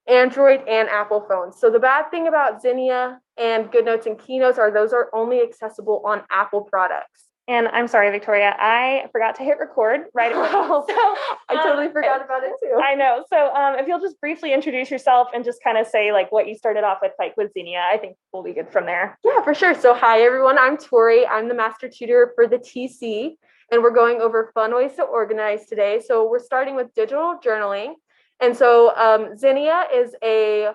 Android and Apple phones. So the bad thing about Zinnia and GoodNotes and Keynotes are those are only accessible on Apple products. And I'm sorry, Victoria, I forgot to hit record right away. So I totally forgot about it too. I know. So if you'll just briefly introduce yourself and just kind of say like what you started off with, like with Zinnia, I think we'll be good from there. Yeah, for sure. So hi, everyone. I'm Tori. I'm the master tutor for the TC, and we're going over fun ways to organize today. So we're starting with digital journaling. And so Zinnia is a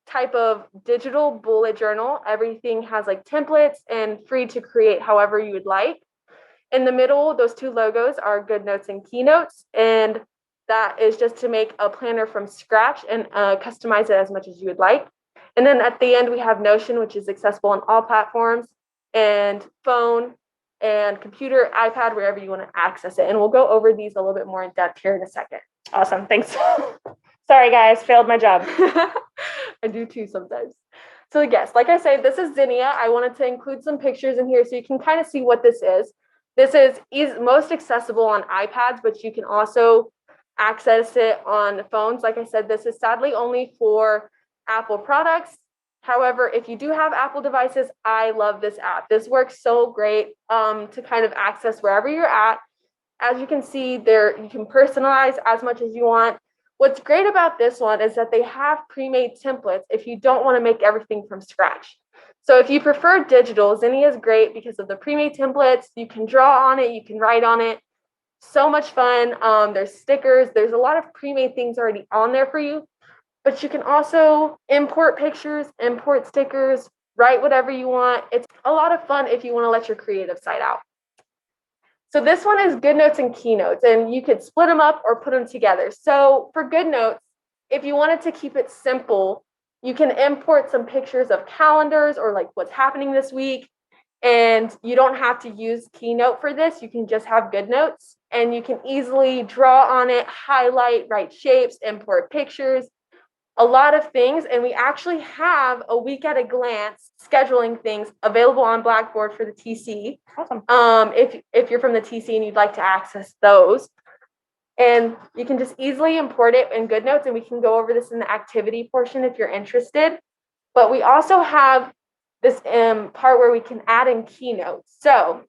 type of digital bullet journal. Everything has like templates and free to create however you would like. In the middle, those two logos are GoodNotes and Keynotes, and that is just to make a planner from scratch and customize it as much as you would like. And then at the end, we have Notion, which is accessible on all platforms, and phone and computer, iPad, wherever you want to access it. And we'll go over these a little bit more in depth here in a second. Awesome. Thanks. Sorry, guys, failed my job. I do too sometimes. So yes, like I said, this is Zinnia. I wanted to include some pictures in here so you can kind of see what this is. This is most accessible on iPads, but you can also access it on phones. Like I said, this is sadly only for Apple products. However, if you do have Apple devices, I love this app. This works so great to kind of access wherever you're at. As you can see there, you can personalize as much as you want. What's great about this one is that they have pre-made templates if you don't want to make everything from scratch. So if you prefer digital, Zinnia is great because of the pre-made templates. You can draw on it, you can write on it. So much fun. There's stickers. There's a lot of pre-made things already on there for you. But you can also import pictures, import stickers, write whatever you want. It's a lot of fun if you want to let your creative side out. So this one is GoodNotes and Keynotes, and you could split them up or put them together. So for GoodNotes, if you wanted to keep it simple, you can import some pictures of calendars or like what's happening this week. And you don't have to use Keynote for this. You can just have GoodNotes, and you can easily draw on it, highlight, write shapes, import pictures, a lot of things. And we actually have a week at a glance scheduling things available on Blackboard for the TC. Awesome. If you're from the TC and you'd like to access those. And you can just easily import it in GoodNotes, and we can go over this in the activity portion if you're interested. But we also have this part where we can add in Keynote. So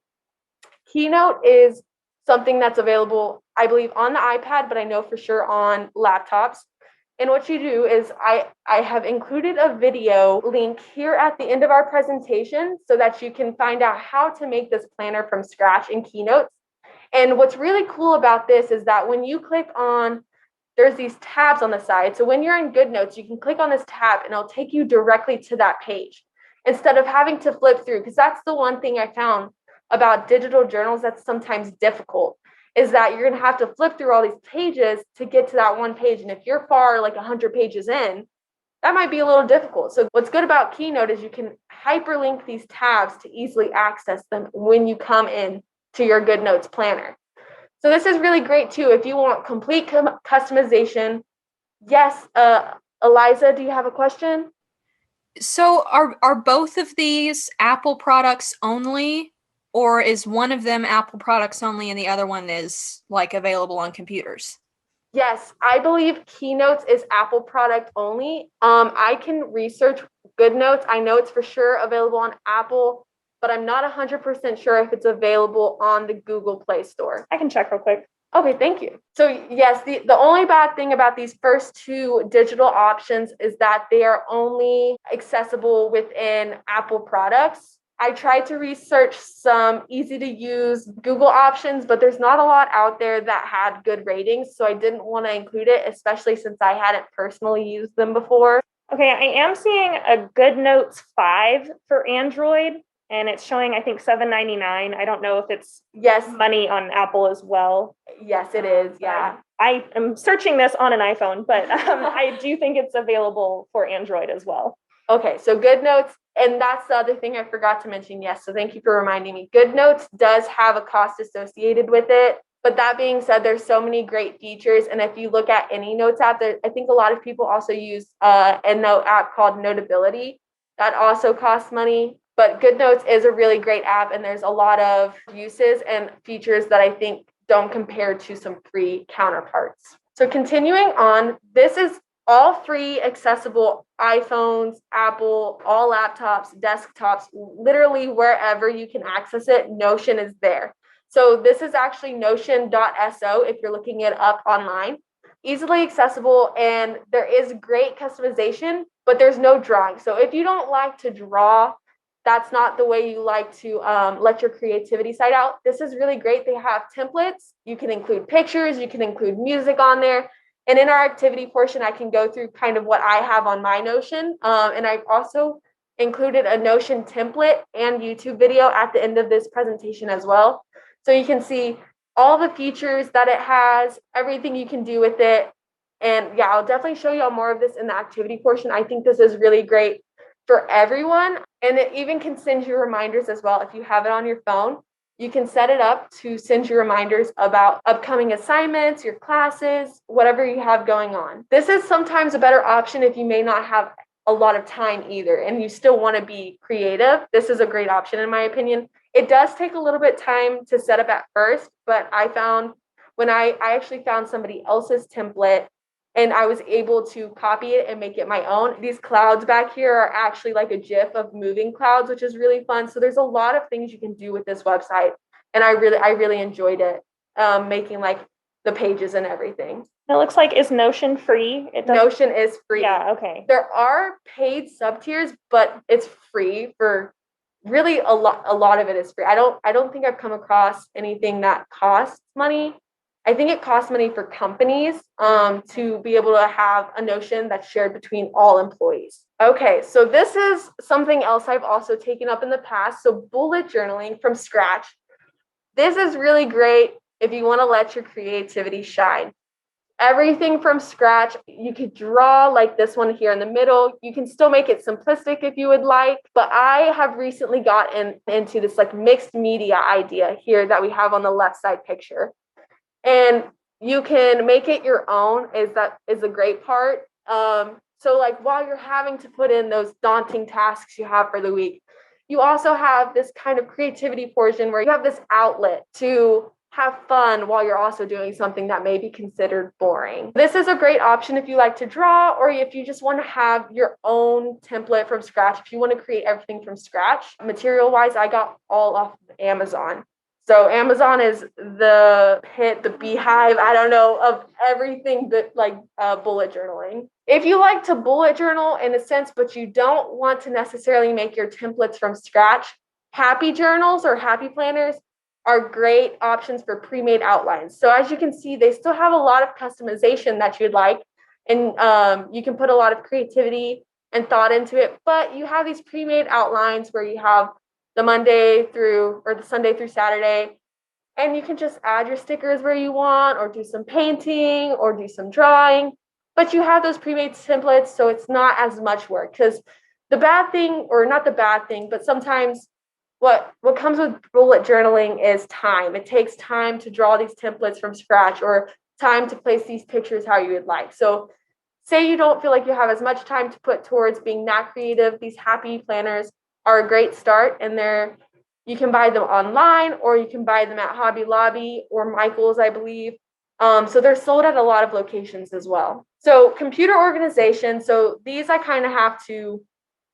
Keynote is something that's available, I believe, on the iPad, but I know for sure on laptops. And what you do is I have included a video link here at the end of our presentation so that you can find out how to make this planner from scratch in Keynotes. And what's really cool about this is that when you click on, there's these tabs on the side. So when you're in GoodNotes, you can click on this tab and it'll take you directly to that page instead of having to flip through. Because that's the one thing I found about digital journals that's sometimes difficult, is that you're going to have to flip through all these pages to get to that one page. And if you're far, like 100 pages in, that might be a little difficult. So what's good about Keynote is you can hyperlink these tabs to easily access them when you come in to your GoodNotes planner. So this is really great too if you want complete customization. Yes, Eliza, do you have a question? So are both of these Apple products only? Or is one of them Apple products only and the other one is like available on computers? Yes, I believe Keynotes is Apple product only. I can research GoodNotes. I know it's for sure available on Apple, but I'm not 100% sure if it's available on the Google Play Store. I can check real quick. Okay, thank you. So yes, the only bad thing about these first two digital options is that they are only accessible within Apple products. I tried to research some easy to use Google options, but there's not a lot out there that had good ratings. So I didn't want to include it, especially since I hadn't personally used them before. Okay, I am seeing a GoodNotes 5 for Android, and it's showing, I think, $7.99. I don't know if it's money on Apple as well. Yes, it is. Yeah. I am searching this on an iPhone, but I do think it's available for Android as well. Okay, so GoodNotes, and that's the other thing I forgot to mention. Yes, so thank you for reminding me. GoodNotes does have a cost associated with it. But that being said, there's so many great features. And if you look at any notes app, I think a lot of people also use a note app called Notability. That also costs money. But GoodNotes is a really great app, and there's a lot of uses and features that I think don't compare to some free counterparts. So continuing on, this is all free, accessible iPhones, Apple, all laptops, desktops, literally wherever you can access it, Notion is there. So this is actually notion.so if you're looking it up online. Easily accessible, and there is great customization, but there's no drawing. So if you don't like to draw, that's not the way you like to let your creativity side out, this is really great. They have templates. You can include pictures, you can include music on there. And in our activity portion, I can go through kind of what I have on my Notion. And I've also included a Notion template and YouTube video at the end of this presentation as well. So you can see all the features that it has, everything you can do with it. And yeah, I'll definitely show you all more of this in the activity portion. I think this is really great for everyone. And it even can send you reminders as well. If you have it on your phone, you can set it up to send you reminders about upcoming assignments, your classes, whatever you have going on. This is sometimes a better option if you may not have a lot of time either, and you still want to be creative. This is a great option in my opinion. It does take a little bit time to set up at first, but I found when I actually found somebody else's template and I was able to copy it and make it my own. These clouds back here are actually like a GIF of moving clouds, which is really fun. So there's a lot of things you can do with this website. And I really enjoyed it, making like the pages and everything. It looks like, is Notion free? Notion is free. Yeah, okay. There are paid sub tiers, but it's free for really a lot of it is free. I don't think I've come across anything that costs money. I think it costs money for companies to be able to have a Notion that's shared between all employees. Okay, so this is something else I've also taken up in the past. So bullet journaling from scratch. This is really great if you want to let your creativity shine. Everything from scratch. You could draw like this one here in the middle. You can still make it simplistic if you would like, but I have recently gotten into this like mixed media idea here that we have on the left side picture. And you can make it your own, is a great part. So like while you're having to put in those daunting tasks you have for the week, you also have this kind of creativity portion where you have this outlet to have fun while you're also doing something that may be considered boring. This is a great option if you like to draw, or if you just want to have your own template from scratch. If you want to create everything from scratch, material-wise, I got all off of Amazon. So Amazon is the beehive, I don't know, of everything but like bullet journaling. If you like to bullet journal in a sense, but you don't want to necessarily make your templates from scratch, happy journals or happy planners are great options for pre-made outlines. So as you can see, they still have a lot of customization that you'd like, and you can put a lot of creativity and thought into it, but you have these pre-made outlines where you have the Monday through, or the Sunday through Saturday, and you can just add your stickers where you want, or do some painting, or do some drawing, but you have those pre-made templates, so it's not as much work. Because the bad thing, or not the bad thing, but sometimes what comes with bullet journaling is time. It takes time to draw these templates from scratch, or time to place these pictures how you would like. So say you don't feel like you have as much time to put towards being that creative, these happy planners are a great start, and you can buy them online, or you can buy them at Hobby Lobby or Michael's, I believe. So they're sold at a lot of locations as well. So computer organization. So these I kind of have to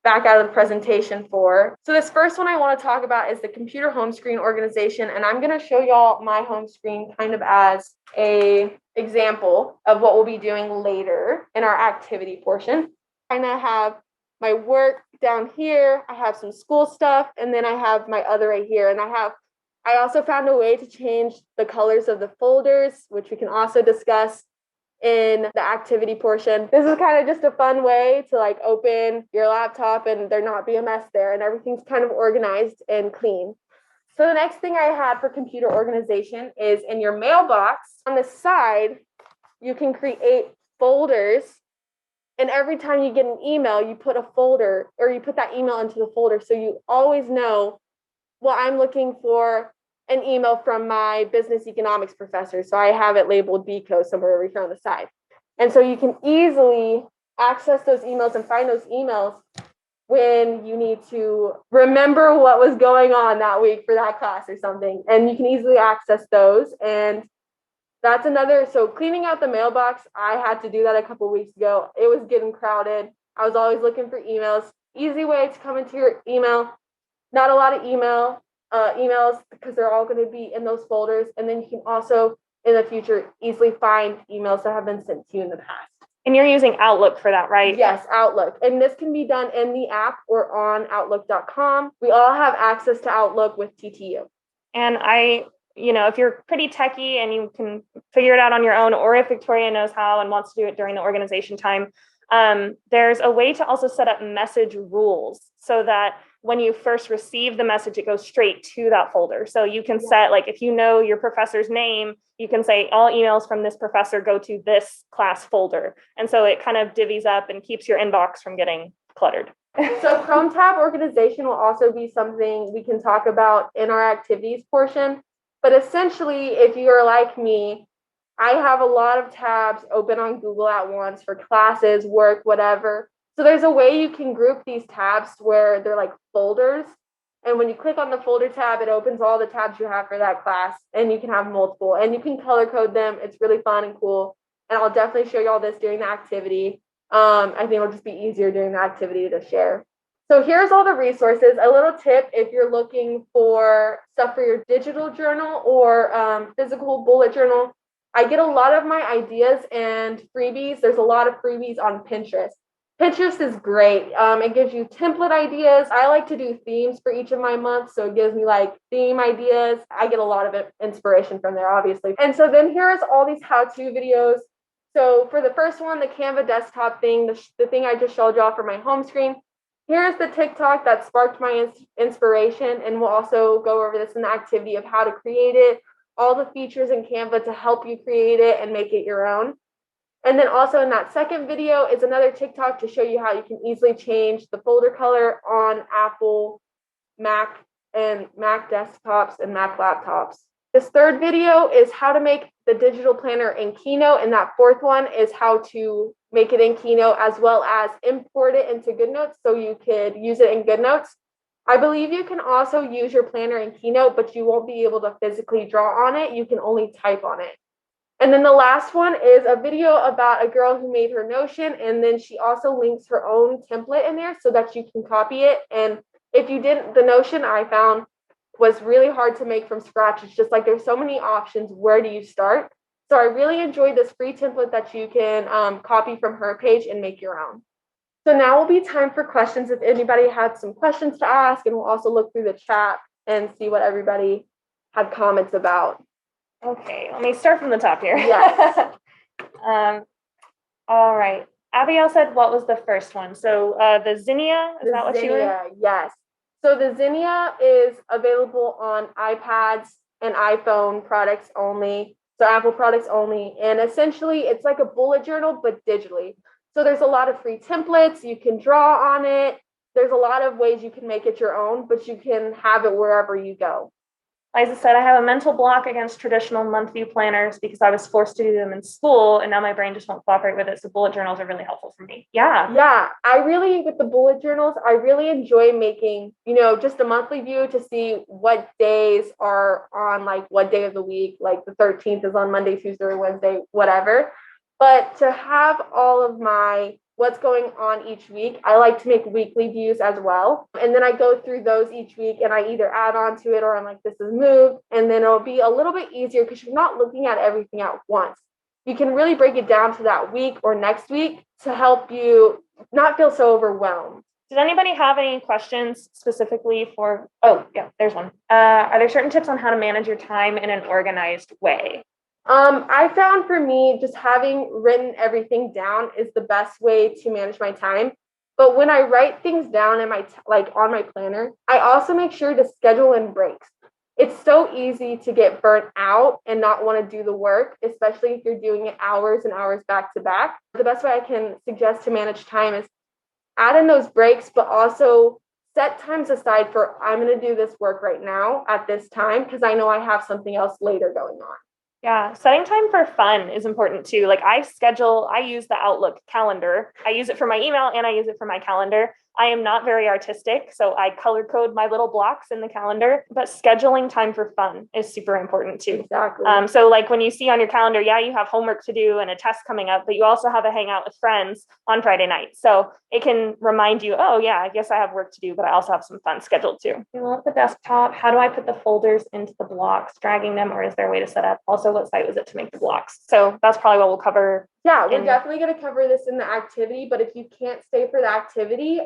back out of the presentation for. So this first one I want to talk about is the computer home screen organization. And I'm going to show y'all my home screen kind of as a example of what we'll be doing later in our activity portion. I kind of have my work down here, I have some school stuff, and then I have my other right here. And I also found a way to change the colors of the folders, which we can also discuss in the activity portion. This is kind of just a fun way to like open your laptop and there not be a mess there, and everything's kind of organized and clean. So the next thing I had for computer organization is in your mailbox. On the side, you can create folders. And every time you get an email, you put a folder, or you put that email into the folder. So you always know, well, I'm looking for an email from my business economics professor. So I have it labeled BCO somewhere over here on the side. And so you can easily access those emails and find those emails when you need to remember what was going on that week for that class or something. And you can easily access those. And That's another, so cleaning out the mailbox, I had to do that a couple weeks ago. It was getting crowded. I was always looking for emails. Easy way to come into your email. Not a lot of emails because they're all going to be in those folders. And then you can also, in the future, easily find emails that have been sent to you in the past. And you're using Outlook for that, right? Yes, Outlook. And this can be done in the app or on Outlook.com. We all have access to Outlook with TTU. And if you're pretty techie and you can figure it out on your own, or if Victoria knows how and wants to do it during the organization time, there's a way to also set up message rules so that when you first receive the message, it goes straight to that folder. So you can set, like, if you know your professor's name, you can say all emails from this professor go to this class folder. And so it kind of divvies up and keeps your inbox from getting cluttered. So Chrome tab organization will also be something we can talk about in our activities portion. But essentially, if you're like me, I have a lot of tabs open on Google at once for classes, work, whatever. So there's a way you can group these tabs where they're like folders. And when you click on the folder tab, it opens all the tabs you have for that class, and you can have multiple, and you can color code them. It's really fun and cool. And I'll definitely show you all this during the activity. I think it'll just be easier during the activity to share. So here's all the resources. A little tip if you're looking for stuff for your digital journal or physical bullet journal. I get a lot of my ideas and freebies. There's a lot of freebies on Pinterest. Pinterest is great. It gives you template ideas. I like to do themes for each of my months, so it gives me like theme ideas. I get a lot of inspiration from there, obviously. And so then here's all these how-to videos. So for the first one, the Canva desktop thing, the thing I just showed y'all for my home screen, here's the TikTok that sparked my inspiration, and we'll also go over this in the activity of how to create it, all the features in Canva to help you create it and make it your own. And then also in that second video is another TikTok to show you how you can easily change the folder color on Apple, Mac, and Mac desktops and Mac laptops. This third video is how to make the digital planner in Keynote, and that fourth one is how to make it in Keynote as well as import it into GoodNotes so you could use it in GoodNotes. I believe you can also use your planner in Keynote, but you won't be able to physically draw on it. You can only type on it. And then the last one is a video about a girl who made her Notion, and then she also links her own template in there so that you can copy it. And if you didn't, the Notion I found was really hard to make from scratch. It's just like there's so many options. Where do you start? So I really enjoyed this free template that you can copy from her page and make your own. So now will be time for questions if anybody had some questions to ask, and we'll also look through the chat and see what everybody had comments about. Okay, let me start from the top here. Yes. All right. Abigail said, what was the first one? So the Zinnia, is that what you were? Yes. So the Zinnia is available on iPads and iPhone products only, so Apple products only. And essentially, it's like a bullet journal, but digitally. So there's a lot of free templates. You can draw on it. There's a lot of ways you can make it your own, but you can have it wherever you go. Liza said, I have a mental block against traditional month view planners because I was forced to do them in school, and now my brain just won't cooperate with it. So bullet journals are really helpful for me. Yeah, with the bullet journals, I really enjoy making, just a monthly view to see what days are on, like what day of the week, like the 13th is on Monday, Tuesday, or Wednesday, whatever. But to have all of my what's going on each week, I like to make weekly views as well. And then I go through those each week and I either add on to it or I'm like, this is moved. And then it'll be a little bit easier because you're not looking at everything at once. You can really break it down to that week or next week to help you not feel so overwhelmed. Does anybody have any questions specifically for, oh yeah, there's one. Are there certain tips on how to manage your time in an organized way? I found for me, just having written everything down is the best way to manage my time. But when I write things down in my on my planner, I also make sure to schedule in breaks. It's so easy to get burnt out and not want to do the work, especially if you're doing it hours and hours back to back. The best way I can suggest to manage time is add in those breaks, but also set times aside for I'm going to do this work right now at this time because I know I have something else later going on. Yeah, setting time for fun is important too. Like I use the Outlook calendar. I use it for my email and I use it for my calendar. I am not very artistic, so I color code my little blocks in the calendar, but scheduling time for fun is super important too. Exactly. So like when you see on your calendar, yeah, you have homework to do and a test coming up, but you also have a hangout with friends on Friday night. So it can remind you, oh yeah, I guess I have work to do, but I also have some fun scheduled too. I love the desktop. How do I put the folders into the blocks, dragging them, or is there a way to set up? Also, what site was it to make the blocks? So that's probably what we'll cover. Yeah, we're definitely going to cover this in the activity, but if you can't stay for the activity,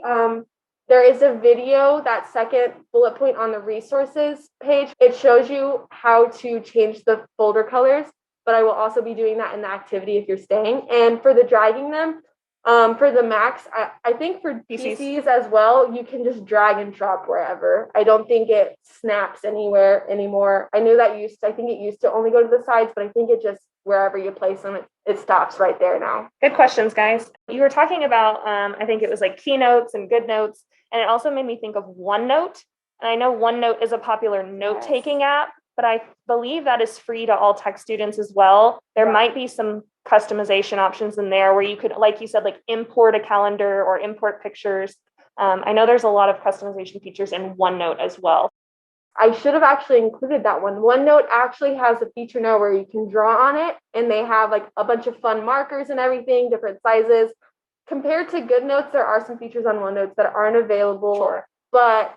there is a video, that second bullet point on the resources page. It shows you how to change the folder colors, but I will also be doing that in the activity if you're staying. And for the dragging them, for the Macs, I think for PCs as well, you can just drag and drop wherever. I don't think it snaps anywhere anymore. I know that I think it used to only go to the sides, but I think it just, wherever you place them, it stops right there now. Good questions, guys. You were talking about, I think it was like Keynotes and GoodNotes, and it also made me think of OneNote. And I know OneNote is a popular note-taking app, but I believe that is free to all tech students as well. There might be some customization options in there where you could, like you said, like import a calendar or import pictures. I know there's a lot of customization features in OneNote as well. I should have actually included that one. OneNote actually has a feature now where you can draw on it, and they have like a bunch of fun markers and everything, different sizes. Compared to GoodNotes, there are some features on OneNote that aren't available, but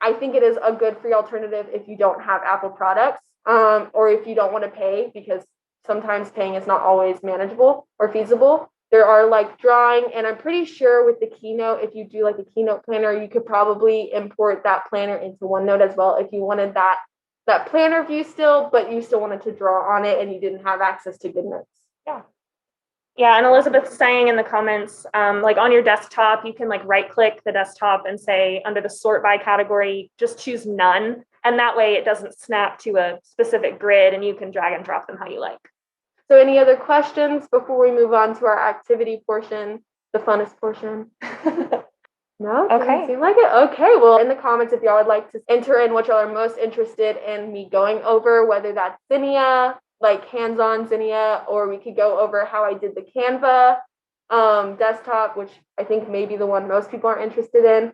I think it is a good free alternative if you don't have Apple products, or if you don't want to pay, because sometimes paying is not always manageable or feasible. There are like drawing, and I'm pretty sure with the Keynote, if you do like a Keynote planner, you could probably import that planner into OneNote as well if you wanted that planner view still, but you still wanted to draw on it and you didn't have access to GoodNotes. Yeah, and Elizabeth's saying in the comments, like on your desktop, you can like right click the desktop and say under the sort by category, just choose none. And that way it doesn't snap to a specific grid and you can drag and drop them how you like. So any other questions before we move on to our activity portion, the funnest portion? No? Okay. Seem like it? Okay. Well, in the comments, if y'all would like to enter in what y'all are most interested in me going over, whether that's Zinnia, like hands-on Zinnia, or we could go over how I did the Canva desktop, which I think may be the one most people are interested in.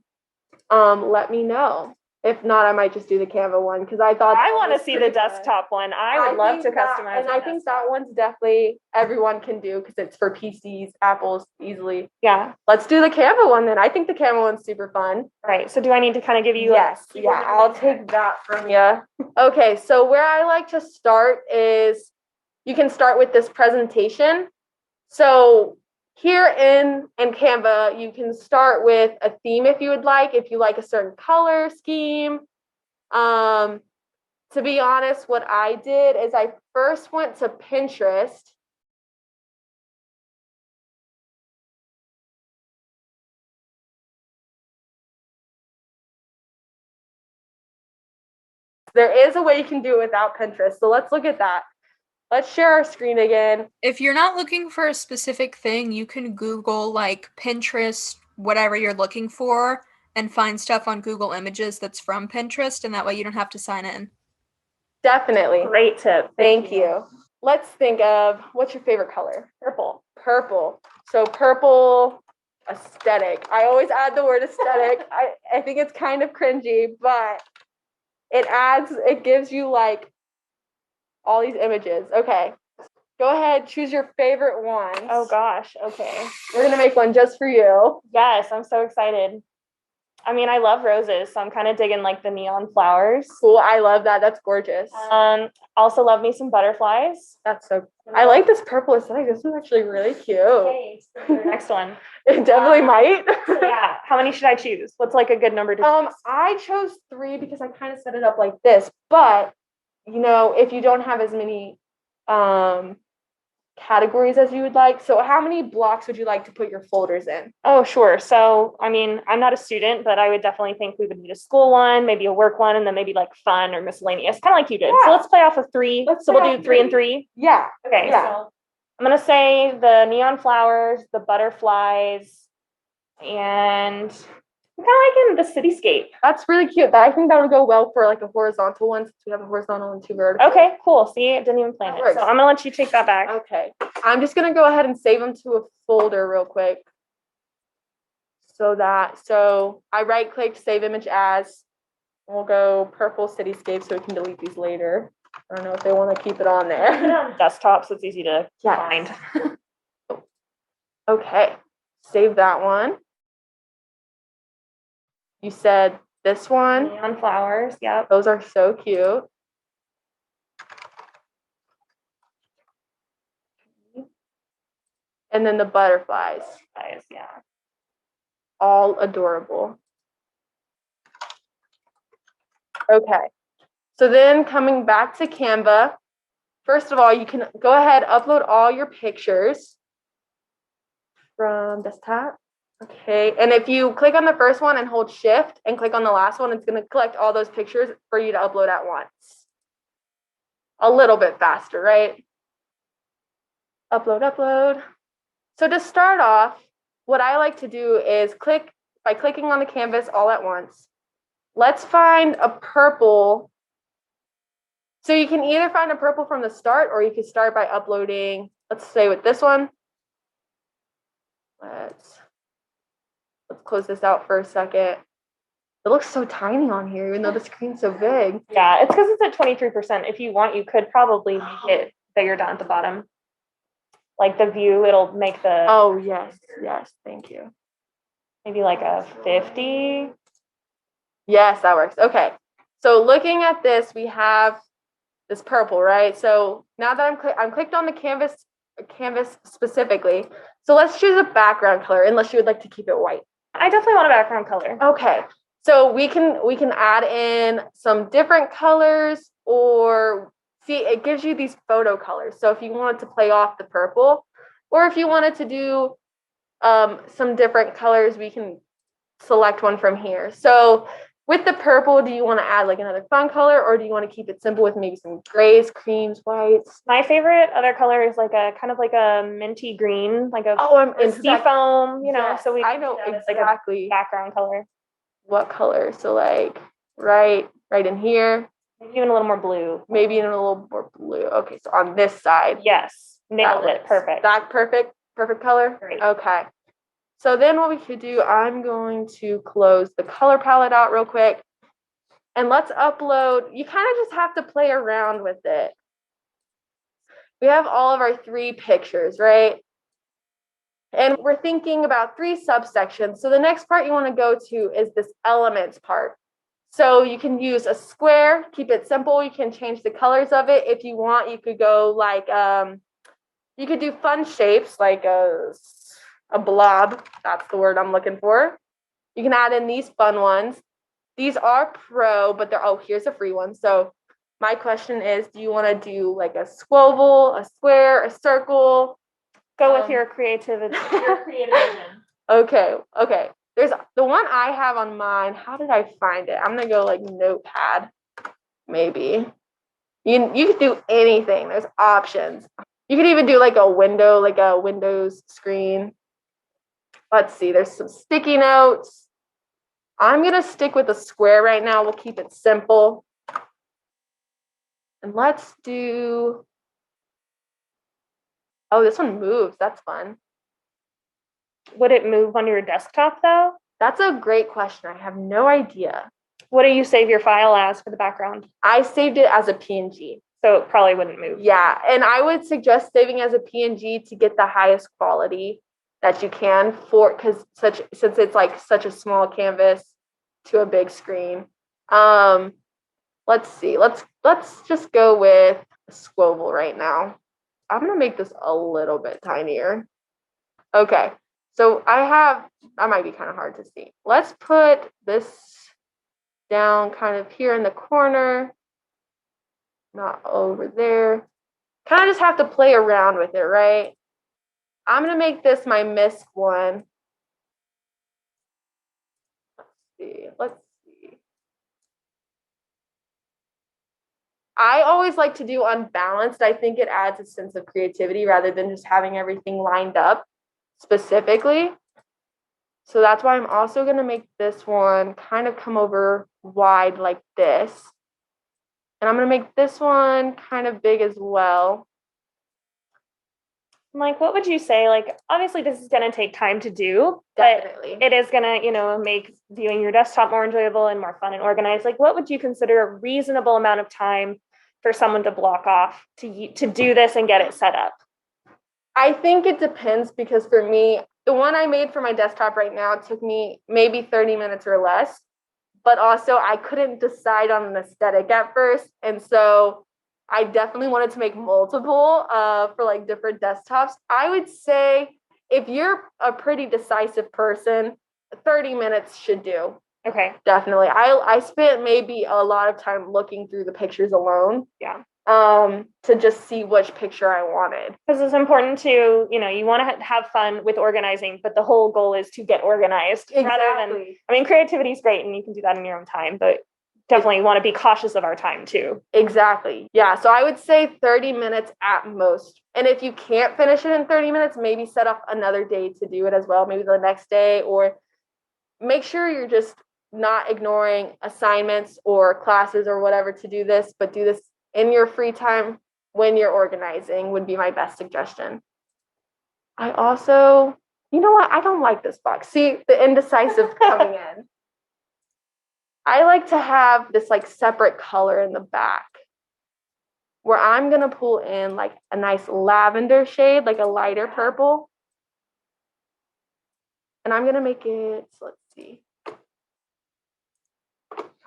Let me know. If not, I might just do the Canva one because I thought I want to see the desktop one. I would love to customize. And I think that one's definitely everyone can do because it's for PCs, Apples easily. Yeah. Let's do the Canva one then. I think the Canva one's super fun. Right. So do I need to kind of give you? Yes. Yeah, I'll take that from you. Okay. So where I like to start is you can start with this presentation. So here in Canva, you can start with a theme if you would like, if you like a certain color scheme. To be honest, what I did is I first went to Pinterest. There is a way you can do it without Pinterest. So let's look at that. Let's share our screen again. If you're not looking for a specific thing, you can Google like Pinterest, whatever you're looking for, and find stuff on Google Images that's from Pinterest, and that way you don't have to sign in. Definitely. Great tip. Thank you. Let's think of, what's your favorite color? Purple. Purple. So purple, aesthetic. I always add the word aesthetic. I think it's kind of cringy, but it gives you like all these images. Okay. Go ahead, choose your favorite ones. Oh gosh. Okay. We're going to make one just for you. Yes, I'm so excited. I mean, I love roses, so I'm kind of digging like the neon flowers. Cool. I love that. That's gorgeous. Also love me some butterflies. That's so cool. I like this purple aesthetic. This is actually really cute. Okay, so the next one. It definitely might. So yeah. How many should I choose? What's like a good number to choose? I chose 3 because I kind of set it up like this, but you know, if you don't have as many categories as you would like. So how many blocks would you like to put your folders in? Oh, sure. So, I mean, I'm not a student, but I would definitely think we would need a school one, maybe a work one, and then maybe like fun or miscellaneous, kind of like you did. Yeah. So let's play off of 3. So we'll do 3 and 3. Yeah. Okay. Yeah. So I'm going to say the neon flowers, the butterflies, and I'm kind of liking the cityscape. That's really cute. I think that would go well for like a horizontal one since we have a horizontal and 2 vertical. Okay, cool. See, I didn't even plan it. So I'm gonna let you take that back. Okay. I'm just gonna go ahead and save them to a folder real quick. So I right clicked, save image as. We'll go purple cityscape so we can delete these later. I don't know if they want to keep it on there. Desktop, so it's easy to find. Okay, save that one. You said this one. Neon flowers, yep. Those are so cute. And then the butterflies. Yeah. All adorable. Okay, so then coming back to Canva, first of all, you can go ahead, upload all your pictures from desktop. Okay, and if you click on the first one and hold shift and click on the last one, it's going to collect all those pictures for you to upload at once. A little bit faster, right? Upload. So to start off, what I like to do is by clicking on the canvas all at once. Let's find a purple. So you can either find a purple from the start, or you can start by uploading, let's say with this one. Let's close this out for a second. It looks so tiny on here, even though the screen's so big. Yeah, it's because it's at 23%. If you want, you could probably make it bigger down at the bottom. Like the view, it'll make the... Oh, yes, thank you. Maybe like a 50. Yes, that works. Okay, so looking at this, we have this purple, right? So now that I'm clicked on the canvas specifically. So let's choose a background color, unless you would like to keep it white. I definitely want a background color. Okay, so we can add in some different colors, or see, it gives you these photo colors. So if you wanted to play off the purple, or if you wanted to do some different colors, we can select one from here. So with the purple, do you want to add like another fun color, or do you want to keep it simple with maybe some grays, creams, whites? My favorite other color is like a kind of like a minty green, like a I'm into seafoam, you know. Yes, so I know exactly like a background color. What color? So like right in here. Maybe even a little more blue. Maybe in a little more blue. Okay, so on this side. Yes, nailed it. Perfect. That perfect color. Great. Okay. So then what we could do, I'm going to close the color palette out real quick. And let's upload. You kind of just have to play around with it. We have all of our 3 pictures, right? And we're thinking about 3 subsections. So the next part you want to go to is this elements part. So you can use a square, keep it simple. You can change the colors of it. If you want, you could go like, you could do fun shapes like a blob. That's the word I'm looking for. You can add in these fun ones. These are pro, but here's a free one. So my question is, do you want to do like a squoval, a square, a circle? Go with your creativity. Your creative vision. Okay. There's the one I have on mine. How did I find it? I'm gonna go like notepad, maybe. You could do anything. There's options. You could even do like a window, like a Windows screen. Let's see. There's some sticky notes. I'm gonna stick with a square right now. We'll keep it simple. And let's do. Oh, this one moves. That's fun. Would it move on your desktop though? That's a great question. I have no idea. What do you save your file as for the background? I saved it as a PNG. So it probably wouldn't move. Yeah, and I would suggest saving as a PNG to get the highest quality that you can since it's like such a small canvas to a big screen. Let's see. Let's just go with a squoval right now. I'm gonna make this a little bit tinier. Okay. So that might be kind of hard to see. Let's put this down kind of here in the corner, not over there. Kind of just have to play around with it, right? I'm going to make this my misc one. Let's see. I always like to do unbalanced. I think it adds a sense of creativity rather than just having everything lined up specifically. So that's why I'm also going to make this one kind of come over wide like this. And I'm going to make this one kind of big as well. Like, what would you say? Like, obviously this is going to take time to do, Definitely. but it is going to, make viewing your desktop more enjoyable and more fun and organized. Like, what would you consider a reasonable amount of time for someone to block off to do this and get it set up? I think it depends, because for me, the one I made for my desktop right now took me maybe 30 minutes or less, but also I couldn't decide on an aesthetic at first. And so I definitely wanted to make multiple for like different desktops. I would say if you're a pretty decisive person, 30 minutes should do. Okay. Definitely. I spent maybe a lot of time looking through the pictures alone. Yeah. To just see which picture I wanted. Because it's important to, you want to have fun with organizing, but the whole goal is to get organized. Exactly. Rather than, creativity is great and you can do that in your own time, but definitely want to be cautious of our time too. Exactly. Yeah. So I would say 30 minutes at most. And if you can't finish it in 30 minutes, maybe set up another day to do it as well. Maybe the next day, or make sure you're just not ignoring assignments or classes or whatever to do this, but do this in your free time when you're organizing would be my best suggestion. I also, you know what? I don't like this box. See, the indecisive coming in. I like to have this like separate color in the back where I'm going to pull in like a nice lavender shade, like a lighter purple. And I'm going to make it, so let's see.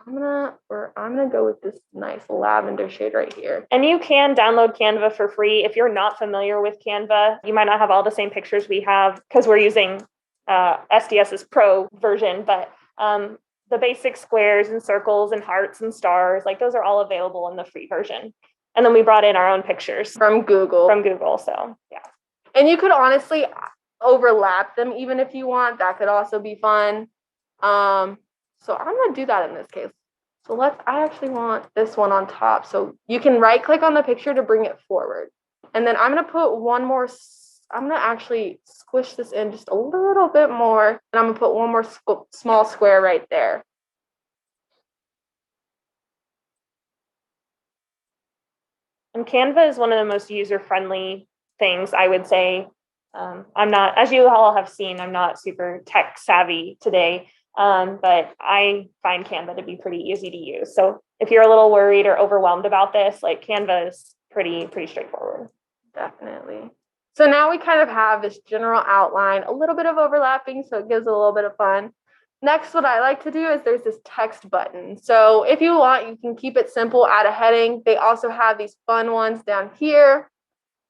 I'm gonna go with this nice lavender shade right here. And you can download Canva for free. If you're not familiar with Canva, you might not have all the same pictures we have because we're using SDS's Pro version, but the basic squares and circles and hearts and stars, like those are all available in the free version. And then we brought in our own pictures from Google. So yeah. And you could honestly overlap them even if you want. That could also be fun. So I'm going to do that in this case. So I actually want this one on top. So you can right click on the picture to bring it forward. And then I'm going to put one more, I'm going to actually squish this in just a little bit more. And I'm going to put one more small square right there. And Canva is one of the most user-friendly things, I would say. I'm not, as you all have seen, I'm not super tech savvy today. But I find Canva to be pretty easy to use. So if you're a little worried or overwhelmed about this, like Canva is pretty straightforward. Definitely. So now we kind of have this general outline, a little bit of overlapping, so it gives a little bit of fun. Next, what I like to do is there's this text button. So if you want, you can keep it simple, add a heading. They also have these fun ones down here.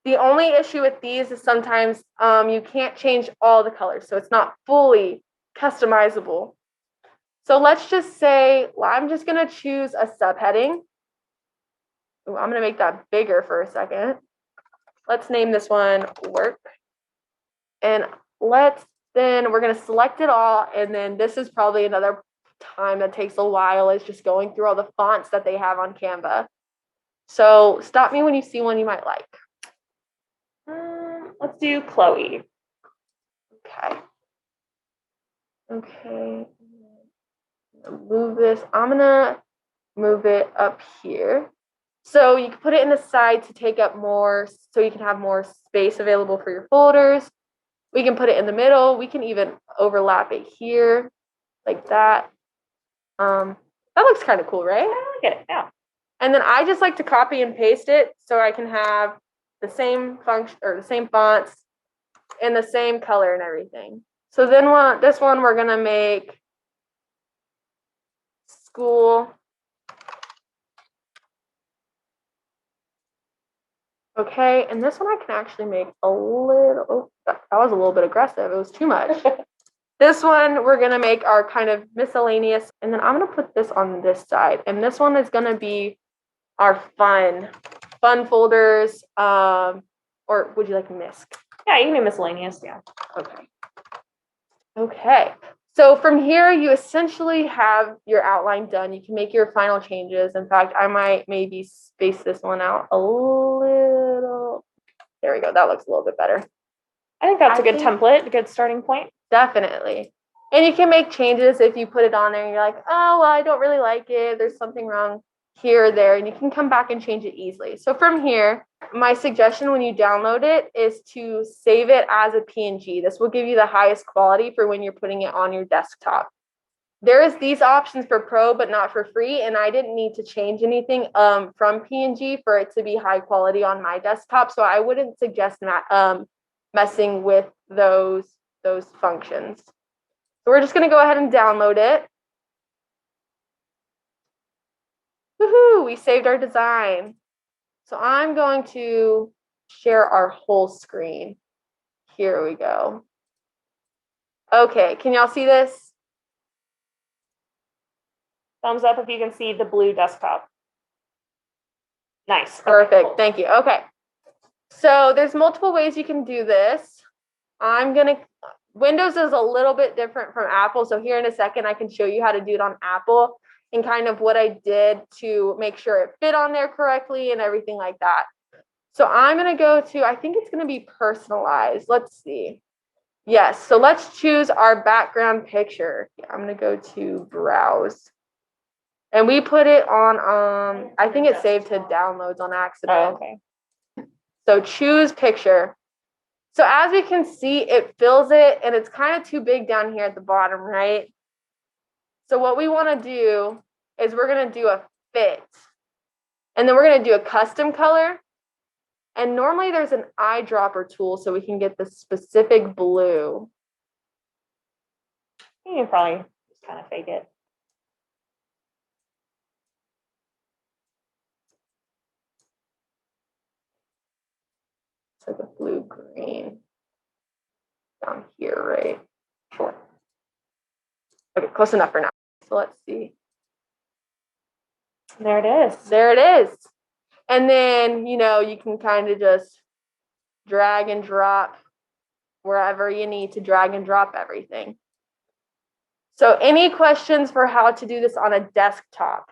The only issue with these is sometimes you can't change all the colors, so it's not fully customizable. So let's just say, well, I'm just going to choose a subheading. Ooh, I'm going to make that bigger for a second. Let's name this one work. And we're going to select it all. And then this is probably another time that takes a while, is just going through all the fonts that they have on Canva. So stop me when you see one you might like. Let's do Chloe. Okay. Move this. I'm gonna move it up here. So you can put it in the side to take up more, so you can have more space available for your folders. We can put it in the middle. We can even overlap it here like that. That looks kind of cool, right? I like it, yeah. And then I just like to copy and paste it so I can have the same function or the same fonts and the same color and everything. So then this one we're gonna make school. Okay, and this one I can actually make a little, oh, that was a little bit aggressive. It was too much. This one, we're gonna make our kind of miscellaneous, and then I'm gonna put this on this side. And this one is gonna be our fun folders, or would you like misc? Yeah, you can do miscellaneous, yeah. Okay. So from here, you essentially have your outline done. You can make your final changes. In fact, I might maybe space this one out a little. There we go. That looks a little bit better. I think that's a good template, a good starting point. Definitely. And you can make changes if you put it on there and you're like, oh, well, I don't really like it. There's something wrong here or there. And you can come back and change it easily. So from here, my suggestion when you download it is to save it as a PNG. This will give you the highest quality for when you're putting it on your desktop. There is these options for Pro, but not for free, and I didn't need to change anything from PNG for it to be high quality on my desktop, so I wouldn't suggest messing with those functions. So we're just going to go ahead and download it. Woohoo! We saved our design. So I'm going to share our whole screen. Here we go. Okay, can y'all see this? Thumbs up if you can see the blue desktop. Nice. Perfect. Okay, cool. Thank you. Okay. So there's multiple ways you can do this. Windows is a little bit different from Apple. So here in a second, I can show you how to do it on Apple and kind of what I did to make sure it fit on there correctly and everything like that. So I'm going to go to, I think it's going to be personalized. Let's see. Yes. So let's choose our background picture. I'm going to go to browse. And we put it on, I think it saved to downloads on accident. Oh, okay. So choose picture. So as we can see, it fills it and it's kind of too big down here at the bottom, right? So what we want to do is we're going to do a fit. And then we're going to do a custom color. And normally there's an eyedropper tool so we can get the specific blue. You can probably just kind of fake it. It's like a blue-green down here, right? Sure. Okay, close enough for now. So let's see. There it is. There it is. And then, you can kind of just drag and drop wherever you need to drag and drop everything. So any questions for how to do this on a desktop?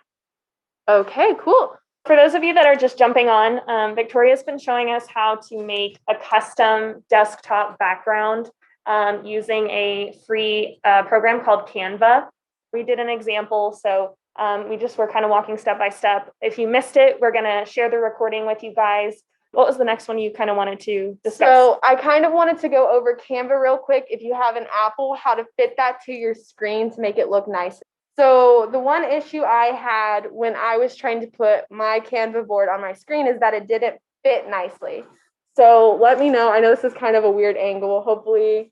Okay, cool. For those of you that are just jumping on, Victoria's been showing us how to make a custom desktop background using a free program called Canva. We did an example, so we just were kind of walking step by step. If you missed it, we're going to share the recording with you guys. What was the next one you kind of wanted to discuss? So I kind of wanted to go over Canva real quick. If you have an Apple, how to fit that to your screen to make it look nice. So the one issue I had when I was trying to put my Canva board on my screen is that it didn't fit nicely. So let me know. I know this is kind of a weird angle. Hopefully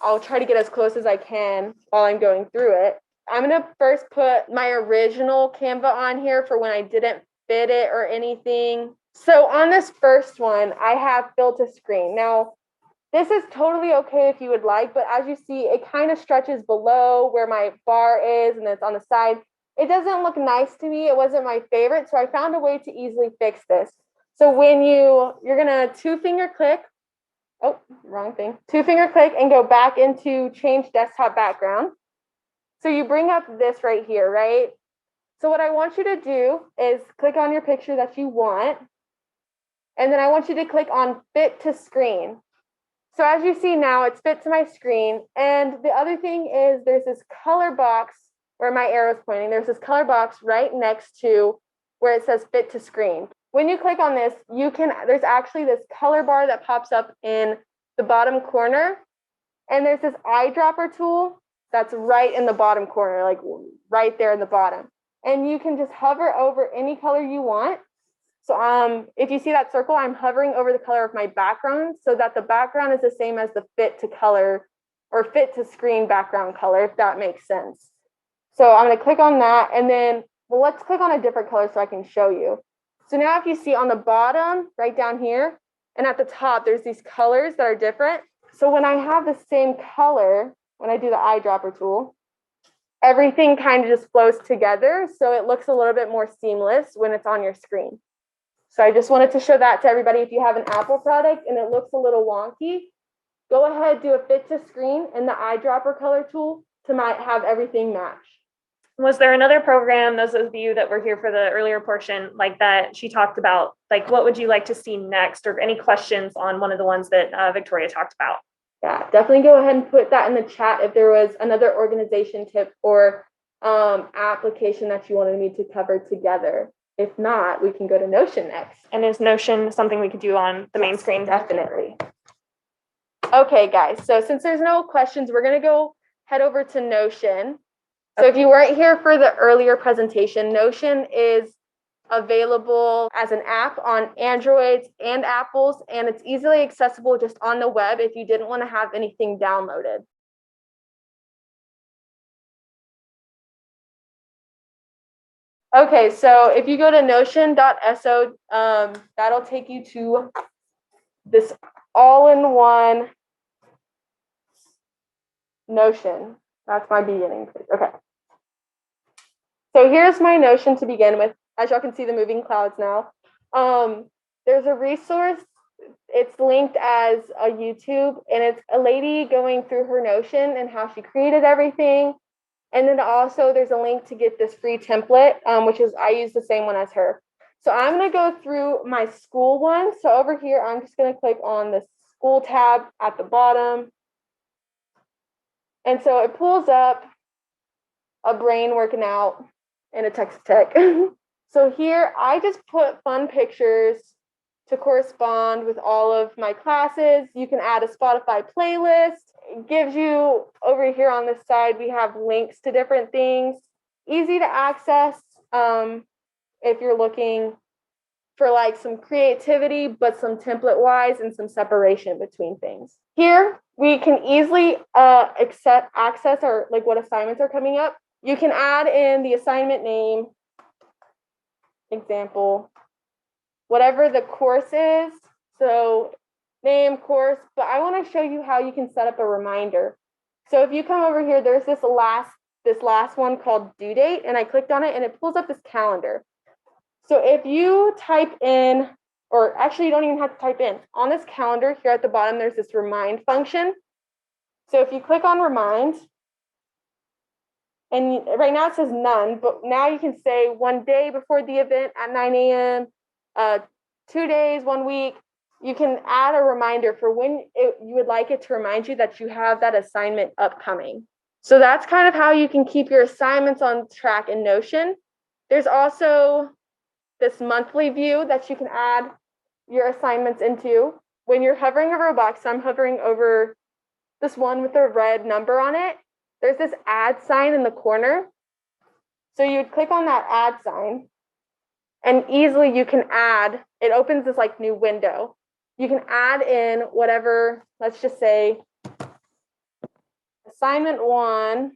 I'll try to get as close as I can while I'm going through it. I'm going to first put my original Canva on here for when I didn't fit it or anything. So on this first one, I have built a screen. Now, this is totally okay if you would like, but as you see, it kind of stretches below where my bar is and it's on the side. It doesn't look nice to me. It wasn't my favorite, so I found a way to easily fix this. So when you're gonna two-finger click, oh, wrong thing, two-finger click and go back into change desktop background. So you bring up this right here, right? So what I want you to do is click on your picture that you want, and then I want you to click on fit to screen. So as you see now, it's fit to my screen. And the other thing is there's this color box where my arrow is pointing. There's this color box right next to where it says fit to screen. When you click on this, there's actually this color bar that pops up in the bottom corner. And there's this eyedropper tool that's right in the bottom corner, like right there in the bottom. And you can just hover over any color you want. So if you see that circle, I'm hovering over the color of my background so that the background is the same as the fit to color or fit to screen background color, if that makes sense. So I'm going to click on that, and then, well, let's click on a different color so I can show you. So now if you see on the bottom, right down here, and at the top, there's these colors that are different. So when I have the same color, when I do the eyedropper tool, everything kind of just flows together. So it looks a little bit more seamless when it's on your screen. So I just wanted to show that to everybody. If you have an Apple product and it looks a little wonky, go ahead, do a fit to screen and the eyedropper color tool to have everything match. Was there another program, those of you that were here for the earlier portion, like that she talked about, like what would you like to see next, or any questions on one of the ones that Victoria talked about? Yeah, definitely go ahead and put that in the chat if there was another organization tip or application that you wanted me to cover together. If not, we can go to Notion next. And is Notion something we could do on the main Yes, screen? Definitely. Okay, guys. So since there's no questions, we're going to go head over to Notion. So if you weren't here for the earlier presentation, Notion is available as an app on Androids and Apples, and it's easily accessible just on the web if you didn't want to have anything downloaded. Okay, so if you go to notion.so, that'll take you to this all-in-one Notion. That's my beginning page. Okay. So here's my Notion to begin with. As y'all can see the moving clouds now. There's a resource. It's linked as a YouTube, and it's a lady going through her Notion and how she created everything. And then also there's a link to get this free template, which is, I use the same one as her. So I'm going to go through my school one. So over here, I'm just going to click on the school tab at the bottom. And so it pulls up a brain working out and a text tech. So here I just put fun pictures to correspond with all of my classes. You can add a Spotify playlist. It gives you, over here on this side, we have links to different things. Easy to access if you're looking for like some creativity, but some template wise and some separation between things. Here, we can easily access our, like, what assignments are coming up. You can add in the assignment name, example, whatever the course is. So name, course, but I want to show you how you can set up a reminder. So if you come over here, there's this last one called due date, and I clicked on it and it pulls up this calendar. So if you type in, or actually you don't even have to type in, on this calendar here at the bottom, there's this remind function. So if you click on remind, and right now it says none, but now you can say 1 day before the event at 9 a.m., 2 days, 1 week. You can add a reminder for when you would like it to remind you that you have that assignment upcoming. So that's kind of how you can keep your assignments on track in Notion. There's also this monthly view that you can add your assignments into. When you're hovering over a box, I'm hovering over this one with a red number on it. There's this add sign in the corner. So you would click on that add sign, and easily you can add, it opens this like new window. You can add in whatever, let's just say assignment 1.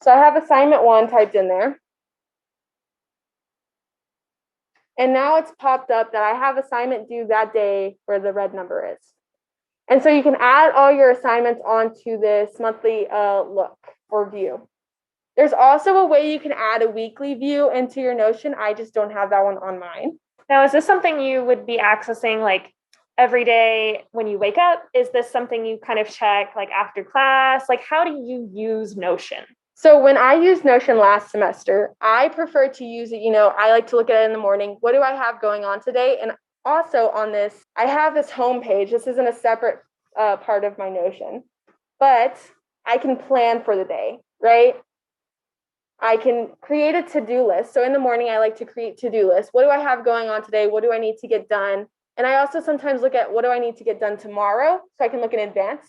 So I have assignment 1 typed in there. And now it's popped up that I have assignment due that day where the red number is. And so you can add all your assignments onto this monthly look or view. There's also a way you can add a weekly view into your Notion. I just don't have that one on mine. Now, is this something you would be accessing like every day when you wake up? Is this something you kind of check like after class? Like, how do you use Notion? So when I used Notion last semester, I prefer to use it, I like to look at it in the morning. What do I have going on today? And also on this, I have this home page. This isn't a separate part of my Notion, but I can plan for the day, right? I can create a to-do list. So in the morning, I like to create to-do lists. What do I have going on today? What do I need to get done? And I also sometimes look at what do I need to get done tomorrow, so I can look in advance.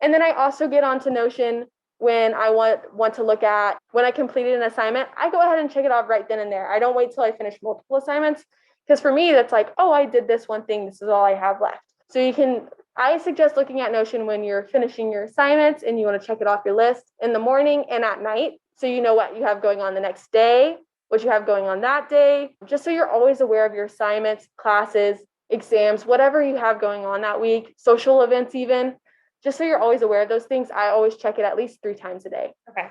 And then I also get onto Notion when I want to look at when I completed an assignment. I go ahead and check it off right then and there. I don't wait till I finish multiple assignments, because for me, that's like, oh, I did this one thing. This is all I have left. So I suggest looking at Notion when you're finishing your assignments and you want to check it off your list in the morning and at night. So you know what you have going on the next day, what you have going on that day, just so you're always aware of your assignments, classes, exams, whatever you have going on that week, social events even, just so you're always aware of those things. I always check it at least 3 times a day. Okay.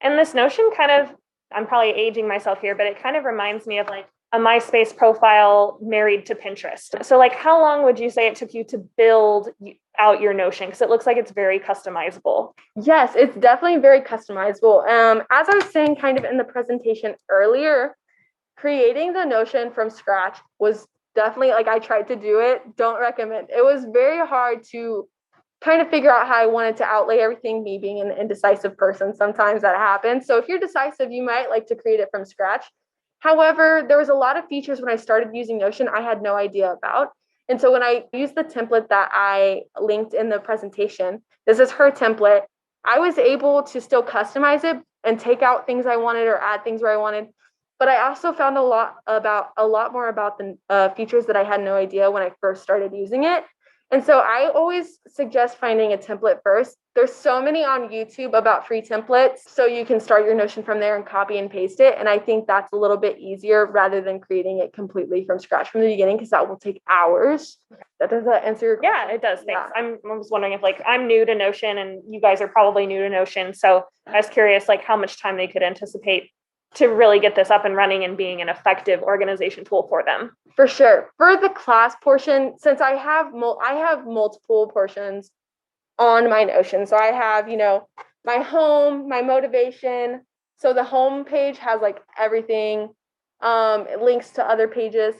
And this Notion kind of, I'm probably aging myself here, but it kind of reminds me of like a MySpace profile married to Pinterest. So like, how long would you say it took you to build out your Notion? Because it looks like it's very customizable. Yes, it's definitely very customizable. As I was saying kind of in the presentation earlier, creating the Notion from scratch was definitely, like, I tried to do it. Don't recommend. It was very hard to kind of figure out how I wanted to outlay everything, me being an indecisive person. Sometimes that happens. So if you're decisive, you might like to create it from scratch. However, there was a lot of features when I started using Notion I had no idea about. And so when I used the template that I linked in the presentation, this is her template, I was able to still customize it and take out things I wanted or add things where I wanted. But I also found a lot more about the features that I had no idea when I first started using it. And so I always suggest finding a template first. There's so many on YouTube about free templates, so you can start your Notion from there and copy and paste it. And I think that's a little bit easier rather than creating it completely from scratch from the beginning, because that will take hours. Does that answer your question? Yeah, it does. Thanks. Yeah. I was wondering if I'm new to Notion and you guys are probably new to Notion. So I was curious how much time they could anticipate to really get this up and running and being an effective organization tool for them. For sure. For the class portion, since I have multiple portions on my Notion. So I have, my home, my motivation. So the home page has everything, it links to other pages.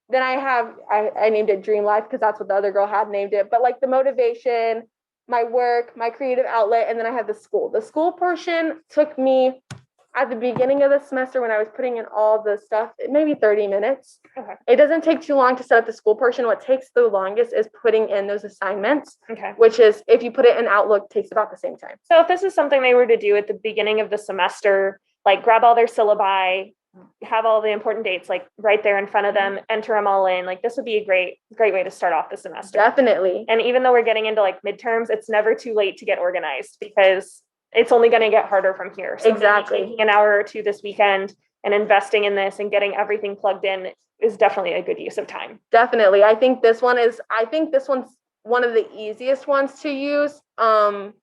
Then I named it Dream Life because that's what the other girl had named it. But the motivation, my work, my creative outlet, and then I have the school. The school portion took me at the beginning of the semester when I was putting in all the stuff, maybe 30 minutes. Okay. It doesn't take too long to set up the school portion. What takes the longest is putting in those assignments, okay, which is, if you put it in Outlook, takes about the same time. So if this is something they were to do at the beginning of the semester, grab all their syllabi, have all the important dates right there in front of them, enter them all in, this would be a great way to start off the semester. Definitely. And even though we're getting into midterms, it's never too late to get organized because it's only going to get harder from here. So exactly. Taking an hour or two this weekend and investing in this and getting everything plugged in is definitely a good use of time. Definitely. I think this one's one of the easiest ones to use. Because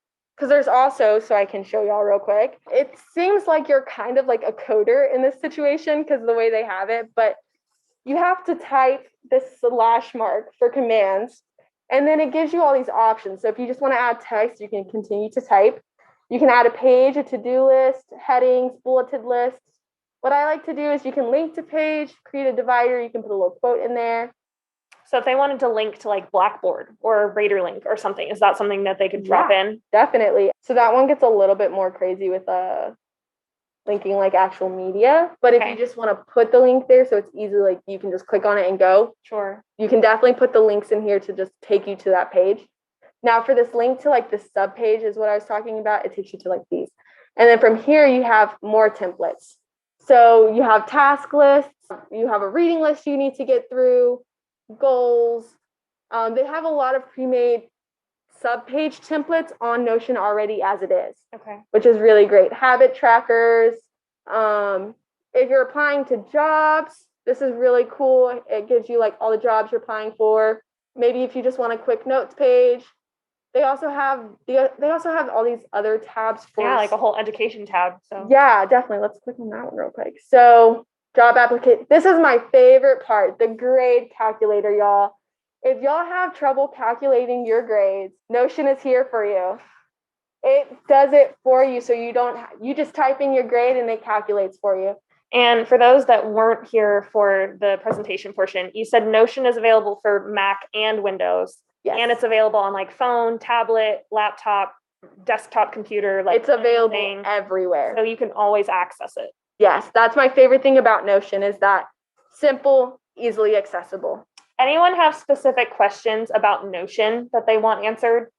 there's also, so I can show y'all real quick, it seems like you're kind of like a coder in this situation because of the way they have it, but you have to type this slash mark for commands, and then it gives you all these options. So if you just want to add text, you can continue to type. You can add a page, a to-do list, headings, bulleted lists. What I like to do is you can link to page, create a divider, you can put a little quote in there. So if they wanted to link to Blackboard or RadarLink or something, is that something that they could drop in? Definitely. So that one gets a little bit more crazy with linking actual media. But if you just want to put the link there so it's easy, you can just click on it and go. Sure. You can definitely put the links in here to just take you to that page. Now for this link to the sub page is what I was talking about. It takes you to these. And then from here you have more templates. So you have task lists, you have a reading list you need to get through, goals. They have a lot of pre-made sub-page templates on Notion already as it is. Okay. Which is really great. Habit trackers. If you're applying to jobs, this is really cool. It gives you all the jobs you're applying for. Maybe if you just want a quick notes page. They also have all these other tabs for a whole education tab. So yeah, definitely. Let's click on that one real quick. So job applicant. This is my favorite part, the grade calculator, y'all. If y'all have trouble calculating your grades, Notion is here for you. It does it for you, so you just type in your grade and it calculates for you. And for those that weren't here for the presentation portion, you said Notion is available for Mac and Windows. Yes. And it's available on phone, tablet, laptop, desktop computer. It's available everywhere. So you can always access it. Yes, that's my favorite thing about Notion is that simple, easily accessible. Anyone have specific questions about Notion that they want answered?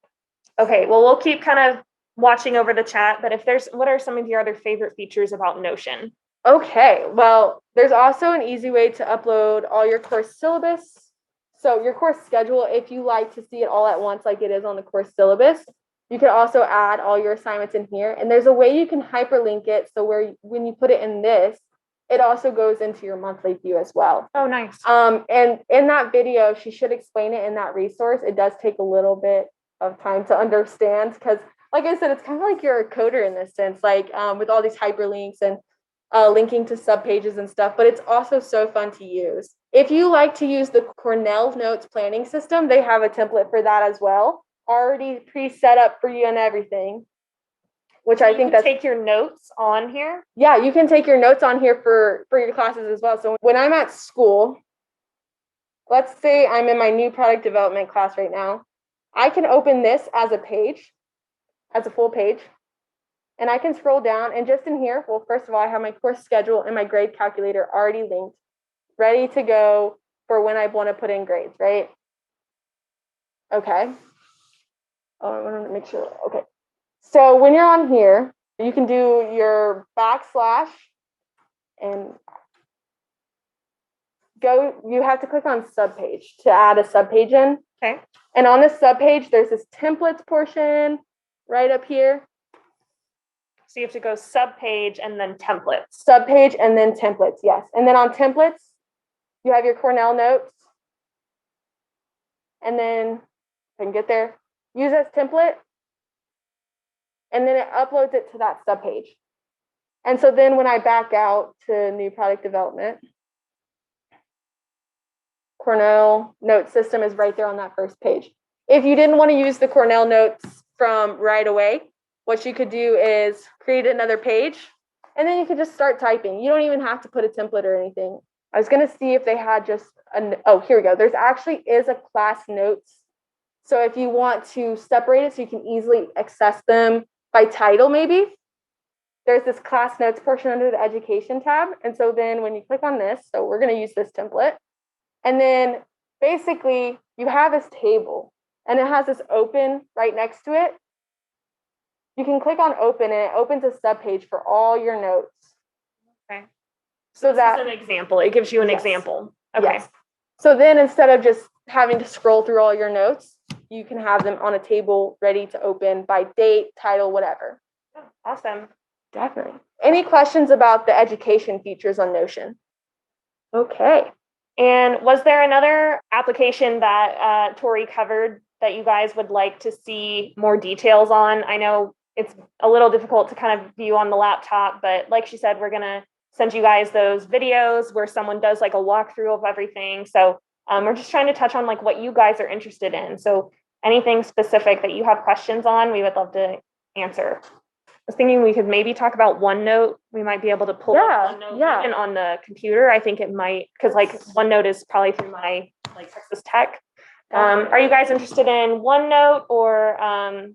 Okay, well, we'll keep kind of watching over the chat, but what are some of your other favorite features about Notion? Okay, well, there's also an easy way to upload all your course syllabus. So your course schedule, if you like to see it all at once like it is on the course syllabus, you can also add all your assignments in here. And there's a way you can hyperlink it. So when you put it in this, it also goes into your monthly view as well. Oh, nice. And in that video, she should explain it in that resource. It does take a little bit of time to understand because, like I said, it's kind of like you're a coder in this sense, with all these hyperlinks and linking to subpages and stuff, but it's also so fun to use. If you like to use the Cornell notes planning system, they have a template for that as well, already pre-set up for you and everything, which I think take your notes on here. Yeah, you can take your notes on here for your classes as well. So when I'm at school, let's say I'm in my new product development class right now, I can open this as a page, as a full page. And I can scroll down, and just in here, well, first of all, I have my course schedule and my grade calculator already linked, ready to go for when I want to put in grades, right? Okay. Oh, I want to make sure. Okay. So when you're on here, you can do your backslash and you have to click on subpage to add a subpage in. Okay. And on this subpage, there's this templates portion right up here. So you have to go subpage and then templates. Subpage and then templates, yes. And then on templates, you have your Cornell notes. And then, if I can get there, use as template. And then it uploads it to that subpage. And so then when I back out to new product development, Cornell note system is right there on that first page. If you didn't want to use the Cornell notes from right away, what you could do is create another page, and then you could just start typing. You don't even have to put a template or anything. I was going to see if they had just oh, here we go. There's actually is a class notes. So if you want to separate it so you can easily access them by title, maybe there's this class notes portion under the education tab. And so then when you click on this, so we're going to use this template. And then basically you have this table and it has this open right next to it. You can click on open and it opens a subpage for all your notes. Okay. So this is an example. It gives you an example. Okay. Yes. So then instead of just having to scroll through all your notes, you can have them on a table ready to open by date, title, whatever. Oh, awesome. Definitely. Any questions about the education features on Notion? Okay. And was there another application that Tori covered that you guys would like to see more details on? I know it's a little difficult to kind of view on the laptop, but like she said, we're going to send you guys those videos where someone does like a walkthrough of everything. So we're just trying to touch on like what you guys are interested in. So anything specific that you have questions on, we would love to answer. I was thinking we could maybe talk about OneNote. We might be able to pull up OneNote even on the computer. I think it might, because like OneNote is probably through my like Texas Tech. Are you guys interested in OneNote or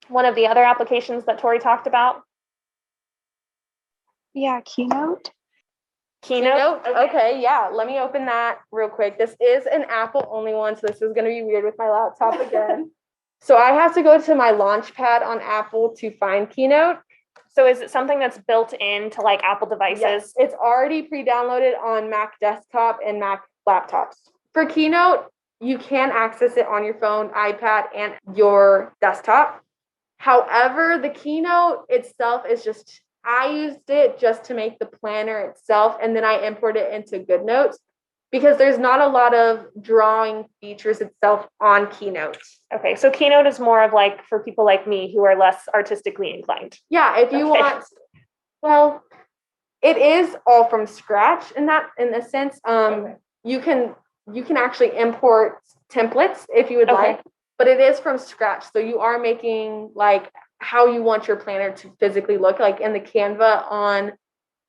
one of the other applications that Tori talked about? Yeah, Keynote. Keynote? Okay, yeah. Let me open that real quick. This is an Apple only one, so this is going to be weird with my laptop again. So I have to go to my Launchpad on Apple to find Keynote. So is it something that's built into like Apple devices? Yes, it's already pre-downloaded on Mac desktop and Mac laptops. For Keynote, you can access it on your phone, iPad, and your desktop. However, the Keynote itself is just, I used it just to make the planner itself, and then I import it into GoodNotes because there's not a lot of drawing features itself on Keynote. Okay, so Keynote is more of like for people like me who are less artistically inclined. Yeah, if you want, well, it is all from scratch in a sense. You can actually import templates if you would like, but it is from scratch. So you are making like how you want your planner to physically look. Like in the Canva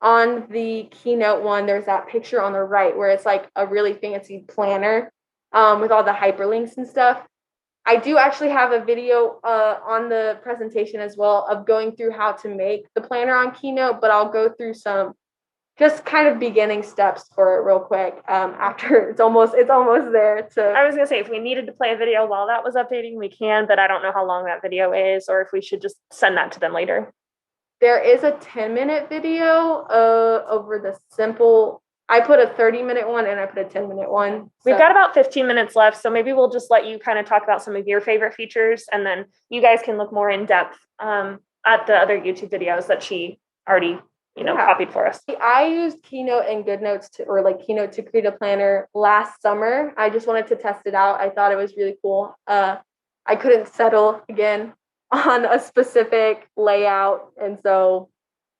on the Keynote one, there's that picture on the right where it's like a really fancy planner with all the hyperlinks and stuff. I do actually have a video on the presentation as well of going through how to make the planner on Keynote, but I'll go through some just kind of beginning steps for it real quick after it's almost there to. I was gonna say if we needed to play a video while that was updating, we can, but I don't know how long that video is or if we should just send that to them later. There is a 10-minute video over the simple. I put a 30-minute one and I put a 10-minute one. We've got about 15 minutes left, so maybe we'll just let you kind of talk about some of your favorite features, and then you guys can look more in depth at the other YouTube videos that she already copied for us. I used Keynote and GoodNotes Keynote to create a planner last summer. I just wanted to test it out. I thought it was really cool. I couldn't settle again on a specific layout, and so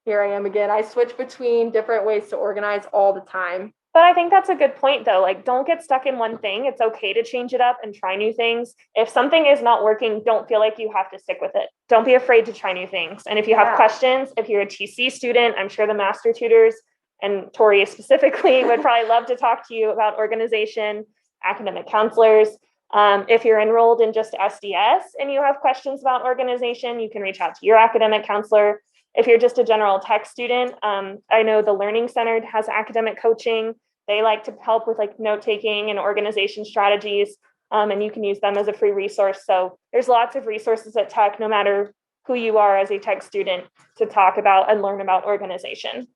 here I am again. I switch between different ways to organize all the time. But I think that's a good point, though. Like, don't get stuck in one thing. It's okay to change it up and try new things. If something is not working, don't feel like you have to stick with it. Don't be afraid to try new things. And if you have questions, if you're a TC student, I'm sure the master tutors and Tori specifically would probably love to talk to you about organization, academic counselors. If you're enrolled in just SDS and you have questions about organization, you can reach out to your academic counselor. If you're just a general tech student, I know the Learning Center has academic coaching. They like to help with like note-taking and organization strategies, and you can use them as a free resource. So there's lots of resources at Tech, no matter who you are as a tech student, to talk about and learn about organization.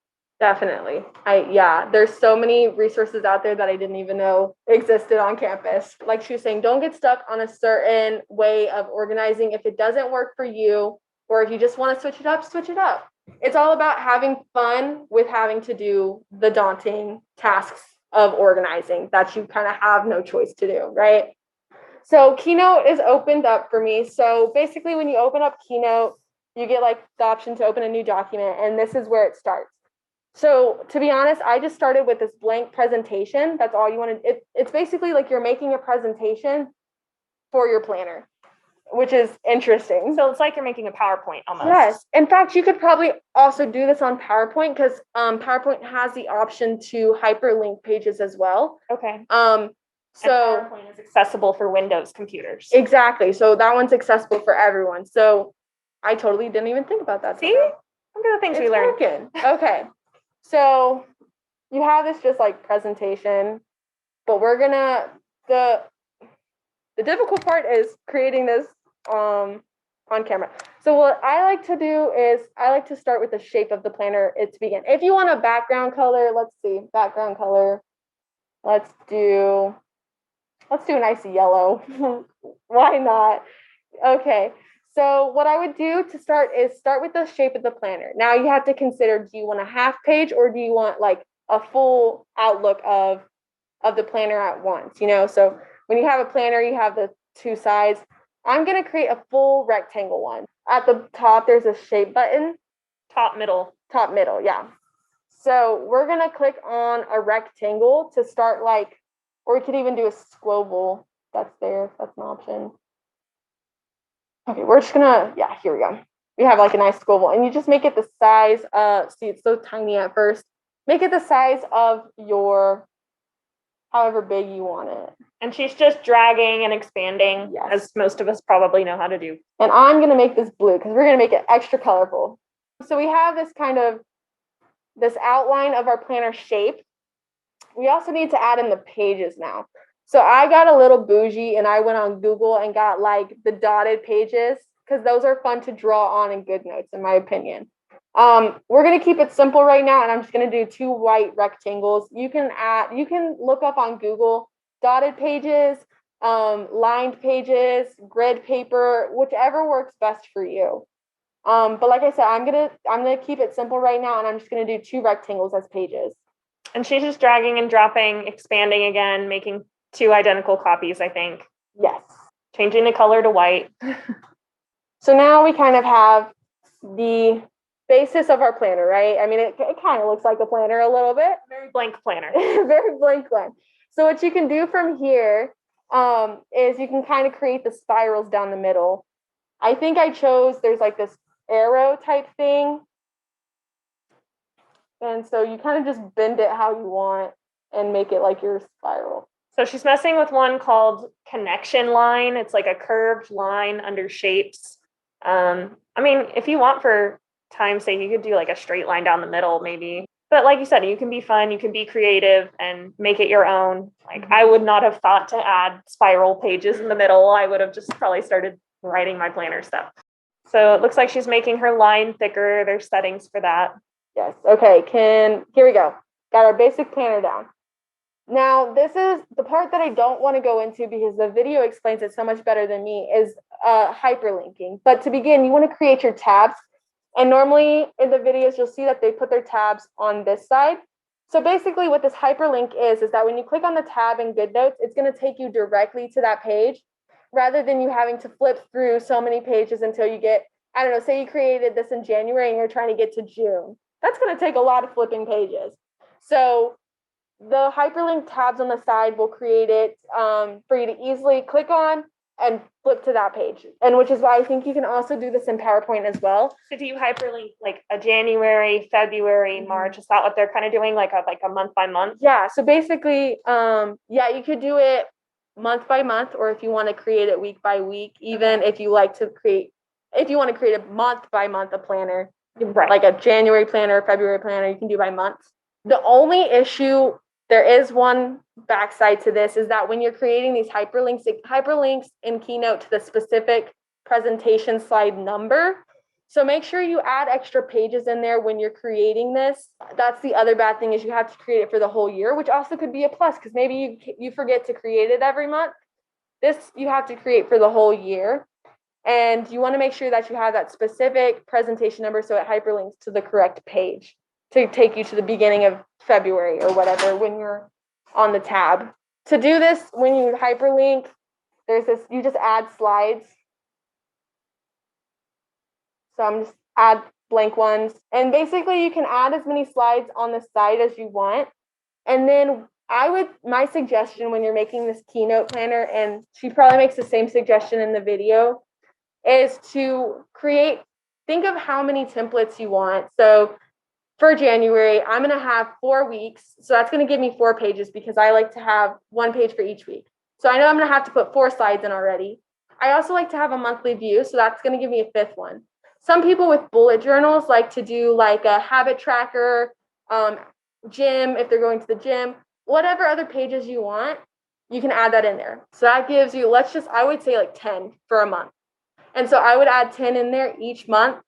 Definitely. There's so many resources out there that I didn't even know existed on campus. Like she was saying, don't get stuck on a certain way of organizing. If it doesn't work for you, or if you just want to switch it up, switch it up. It's all about having fun with having to do the daunting tasks of organizing that you kind of have no choice to do, right? So Keynote is opened up for me. So basically when you open up Keynote, you get like the option to open a new document, and this is where it starts. So to be honest, I just started with this blank presentation. That's all you want to, it's basically like you're making a presentation for your planner, which is interesting. So it's like you're making a PowerPoint almost. Yes. In fact, you could probably also do this on PowerPoint, because PowerPoint has the option to hyperlink pages as well. Okay. So and PowerPoint is accessible for Windows computers. Exactly. So that one's accessible for everyone. So I totally didn't even think about that. See? Look at the things we learned. Working. Okay. So you have this just like presentation, but we're gonna, the difficult part is creating this on camera. So what I like to do is I like to start with the shape of the planner to begin. If you want a background color, let's see, background color. Let's do a nice yellow. Why not? Okay. So what I would do to start with the shape of the planner. Now you have to consider, do you want a half page or do you want like a full outlook of the planner at once? So when you have a planner, you have the two sides. I'm going to create a full rectangle one. At the top, there's a shape button. Top, middle, yeah. So we're going to click on a rectangle to start or we could even do a squoval. That's there. That's an option. Okay, we're just gonna, here we go. We have like a nice squoval, and you just make it the size see, it's so tiny at first. Make it the size of your, however big you want it. And she's just dragging and expanding, yes, as most of us probably know how to do. And I'm gonna make this blue because we're gonna make it extra colorful. So we have this outline of our planner shape. We also need to add in the pages now. So I got a little bougie and I went on Google and got like the dotted pages, because those are fun to draw on in GoodNotes, in my opinion. We're going to keep it simple right now, and I'm just going to do 2 white rectangles. You can look up on Google dotted pages, lined pages, grid paper, whichever works best for you. But like I said, I'm going to keep it simple right now, and I'm just going to do 2 rectangles as pages. And she's just dragging and dropping, expanding again, making 2 identical copies, I think. Yes. Changing the color to white. So now we kind of have the basis of our planner, right? I mean, it kind of looks like a planner a little bit. Very blank planner. Very blank one. So what you can do from here is you can kind of create the spirals down the middle. I think I chose, there's like this arrow type thing. And so you kind of just bend it how you want and make it like your spiral. So she's messing with one called connection line. It's like a curved line under shapes. I mean, if you want, for time's sake, you could do like a straight line down the middle maybe. But like you said, you can be fun, you can be creative and make it your own. Like I would not have thought to add spiral pages in the middle. I would have just probably started writing my planner stuff. So it looks like she's making her line thicker. There's settings for that. Yes. Okay. Here we go. Got our basic planner down. Now, this is the part that I don't want to go into because the video explains it so much better than me, is hyperlinking. But to begin, you want to create your tabs. And normally in the videos, you'll see that they put their tabs on this side. So basically what this hyperlink is that when you click on the tab in GoodNotes, it's going to take you directly to that page rather than you having to flip through so many pages until you get, I don't know, say you created this in January and you're trying to get to June. That's going to take a lot of flipping pages. So the hyperlink tabs on the side will create it for you to easily click on and flip to that page. And which is why I think you can also do this in PowerPoint as well. So do you hyperlink like a January, February, March? Is that what they're kind of doing, like a month by month? Yeah. So basically, you could do it month by month, or if you want to create it week by week, even if you want to create a month by month a planner, Right. like a January planner, February planner, you can do by month. The only issue, there is one backside to this, is that when you're creating these hyperlinks, it hyperlinks in Keynote to the specific presentation slide number. So make sure you add extra pages in there when you're creating this. That's the other bad thing, is you have to create it for the whole year, which also could be a plus, because maybe you forget to create it every month. This you have to create for the whole year. And you want to make sure that you have that specific presentation number so it hyperlinks to the correct page to take you to the beginning of February or whatever when you're on the tab. To do this, when you hyperlink, you just add slides. So I'm just add blank ones. And basically you can add as many slides on the side as you want. And then my suggestion when you're making this Keynote planner, and she probably makes the same suggestion in the video, is to think of how many templates you want. So for January, I'm going to have 4 weeks. So that's going to give me 4 pages, because I like to have 1 page for each week. So I know I'm going to have to put 4 slides in already. I also like to have a monthly view. So that's going to give me a 5th one. Some people with bullet journals like to do like a habit tracker, gym, if they're going to the gym, whatever other pages you want, you can add that in there. So that gives you, I would say like 10 for a month. And so I would add 10 in there each month.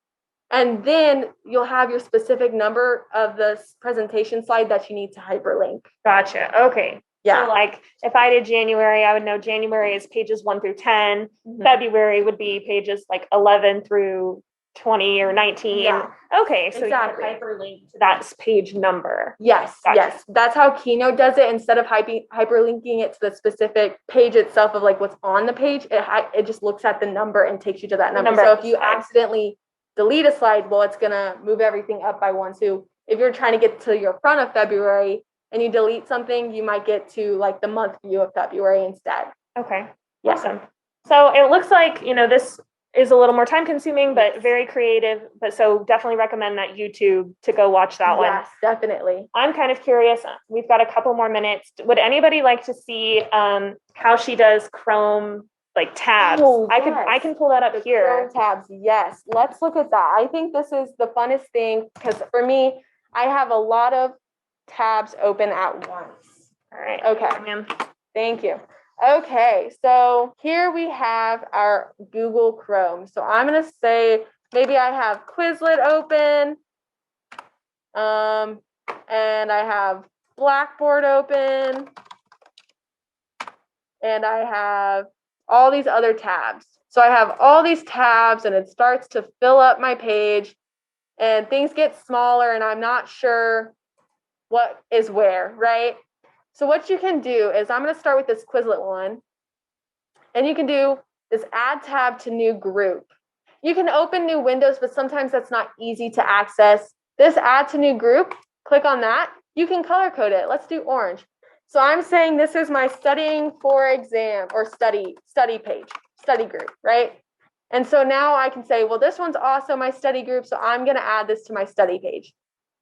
And then you'll have your specific number of the presentation slide that you need to hyperlink. Gotcha. Okay. Yeah. So like if I did January, I would know January is pages 1 through 10. Mm-hmm. February would be pages like 11 through 20 or 19. Yeah. Okay. So exactly. You can hyperlink to that page number. Yes. Gotcha. Yes. That's how Keynote does it. Instead of hyperlinking it to the specific page itself of like what's on the page, it just looks at the number and takes you to that number. So if you accidentally delete a slide, well, it's going to move everything up by 1. So if you're trying to get to your front of February and you delete something, you might get to like the month view of February instead. Okay. Yeah. Awesome. So it looks like, this is a little more time consuming, but very creative. But so definitely recommend that YouTube to go watch that one. Yes, definitely. I'm kind of curious. We've got a couple more minutes. Would anybody like to see how she does Chrome like tabs? Oh, yes. I can pull that up here. Chrome tabs. Yes. Let's look at that. I think this is the funnest thing, because for me, I have a lot of tabs open at once. All right. Okay. Thank you. Okay, so here we have our Google Chrome. So I'm going to say maybe I have Quizlet open, and I have Blackboard open, and I have all these other tabs. So I have all these tabs, and it starts to fill up my page, and things get smaller, and I'm not sure what is where, right? So what you can do is, I'm going to start with this Quizlet one, and you can do this add tab to new group. You can open new windows, but sometimes that's not easy to access. This add to new group, click on that. You can color code it. Let's do orange. So I'm saying this is my studying for exam or study page, study group, right? And so now I can say, well, this one's also my study group, so I'm going to add this to my study page.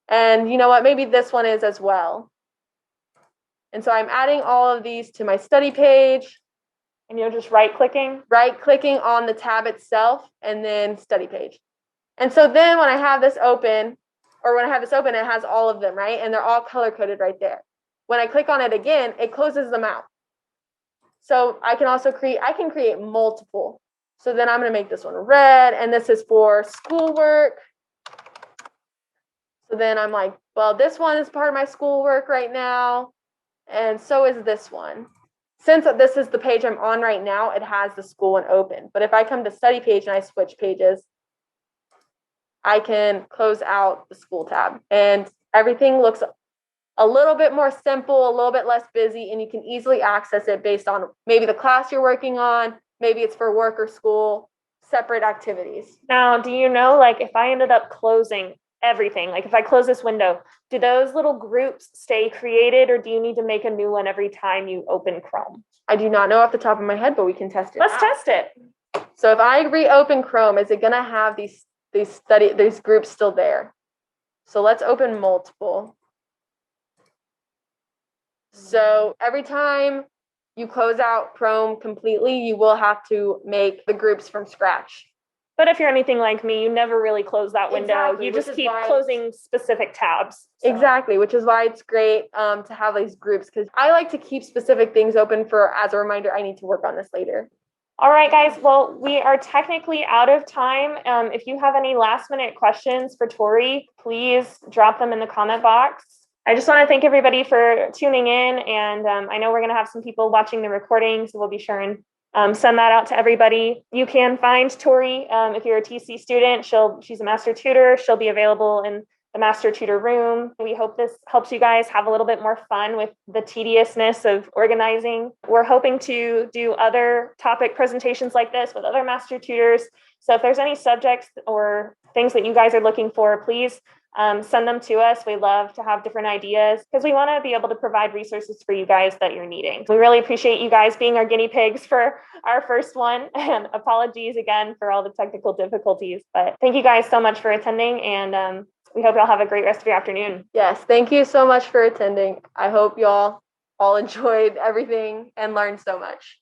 And you know what? Maybe this one is as well. And so I'm adding all of these to my study page. And you're just right-clicking on the tab itself, and then study page. And so then when I have this open, it has all of them, right? And they're all color-coded right there. When I click on it again, it closes them out. So I can create multiple. So then I'm going to make this one red, and this is for schoolwork. So then I'm like, well, this one is part of my schoolwork right now. And so is this one. Since this is the page I'm on right now, it has the school one open. But if I come to study page and I switch pages, I can close out the school tab. And everything looks a little bit more simple, a little bit less busy, and you can easily access it based on maybe the class you're working on, maybe it's for work or school, separate activities. Now, do you know, like if I ended up closing everything, like if I close this window, do those little groups stay created, or do you need to make a new one every time you open Chrome? I do not know off the top of my head, but we can test it. Let's test it. So if I reopen Chrome, is it going to have these groups still there? So let's open multiple. So every time you close out Chrome completely, you will have to make the groups from scratch. But if you're anything like me, you never really close that window. Exactly, You which just is keep why- closing specific tabs. So. Exactly, which is why it's great to have these groups, because I like to keep specific things open for as a reminder, I need to work on this later. All right, guys. Well, we are technically out of time. If you have any last minute questions for Tori, please drop them in the comment box. I just want to thank everybody for tuning in. And I know we're going to have some people watching the recording, so we'll be sure and send that out to everybody. You can find Tori if you're a TC student. She's a master tutor. She'll be available in the master tutor room. We hope this helps you guys have a little bit more fun with the tediousness of organizing. We're hoping to do other topic presentations like this with other master tutors. So if there's any subjects or things that you guys are looking for, please send them to us. We love to have different ideas because we want to be able to provide resources for you guys that you're needing. We really appreciate you guys being our guinea pigs for our first one, and apologies again for all the technical difficulties. But thank you guys so much for attending, and we hope y'all have a great rest of your afternoon. Yes, thank you so much for attending. I hope y'all all enjoyed everything and learned so much.